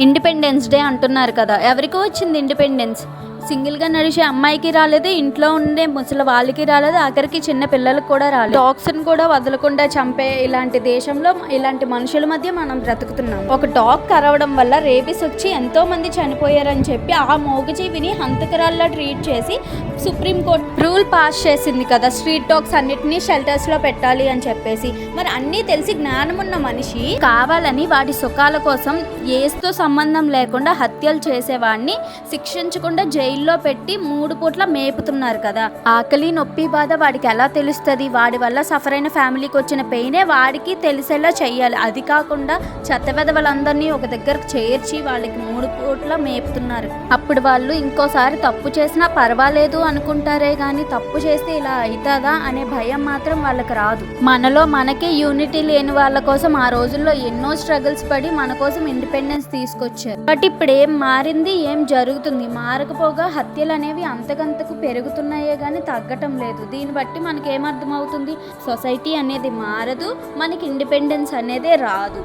Independence day అంటున్నారు కదా, ఎవరికి వచ్చింది ఇండిపెండెన్స్? సింగిల్గా నడిచే అమ్మాయికి రాలేదు, ఇంట్లో ఉండే ముసలి వాళ్ళకి రాలేదు, ఆఖరికి చిన్న పిల్లలకు కూడా రాలేదు. డాగ్స్ని కూడా వదలకుండా చంపే ఇలాంటి దేశంలో ఇలాంటి మనుషుల మధ్య మనం బ్రతుకుతున్నాం. ఒక డాగ్ కరవడం వల్ల రేబీస్ వచ్చి ఎంతో మంది చనిపోయారని చెప్పి ఆ మోగజీవిని హంతకరాల్లా ట్రీట్ చేసి సుప్రీంకోర్టు రూల్ పాస్ చేసింది కదా, స్ట్రీట్ డాగ్స్ అన్నిటినీ షెల్టర్స్లో పెట్టాలి అని చెప్పేసి. మరి అన్నీ తెలిసి జ్ఞానం ఉన్న మనిషి కావాలని వాటి సుఖాల కోసం ఏస్తో సంబంధం లేకుండా హత్యలు చేసేవాడిని శిక్షించకుండా జైల్లో పెట్టి 3 పూట్ల మేపుతున్నారు కదా. ఆకలి నొప్పి బాధ వాడికి ఎలా తెలుస్తుంది? వాడి వల్ల సఫర్ అయిన ఫ్యామిలీకి వచ్చిన పెయినే వాడికి తెలిసేలా చెయ్యాలి. అది కాకుండా చెత్తవెదవలందరినీ ఒక దగ్గరకు చేర్చి వాళ్ళకి 3 పూట్ల మేపుతున్నారు. అప్పుడు వాళ్ళు ఇంకోసారి తప్పు చేసినా పర్వాలేదు అనుకుంటారే కానీ తప్పు చేస్తే ఇలా అవుతుందా అనే భయం మాత్రం వాళ్ళకి రాదు. మనలో మనకే యూనిటీ లేని వాళ్ళ కోసం ఆ రోజుల్లో ఎన్నో స్ట్రగుల్స్ పడి మన కోసం ఇండిపెండెన్స్ తీసుకొచ్చారు. బట్ ఇప్పుడు ఏం మారింది? ఏం జరుగుతుంది? మారకపోగా హత్యలు అనేవి అంతకంతకు పెరుగుతున్నాయే కానీ తగ్గటం లేదు. దీన్ని బట్టి మనకి ఏమర్థమవుతుంది? సొసైటీ అనేది మారదు, మనకి ఇండిపెండెన్స్ అనేది రాదు.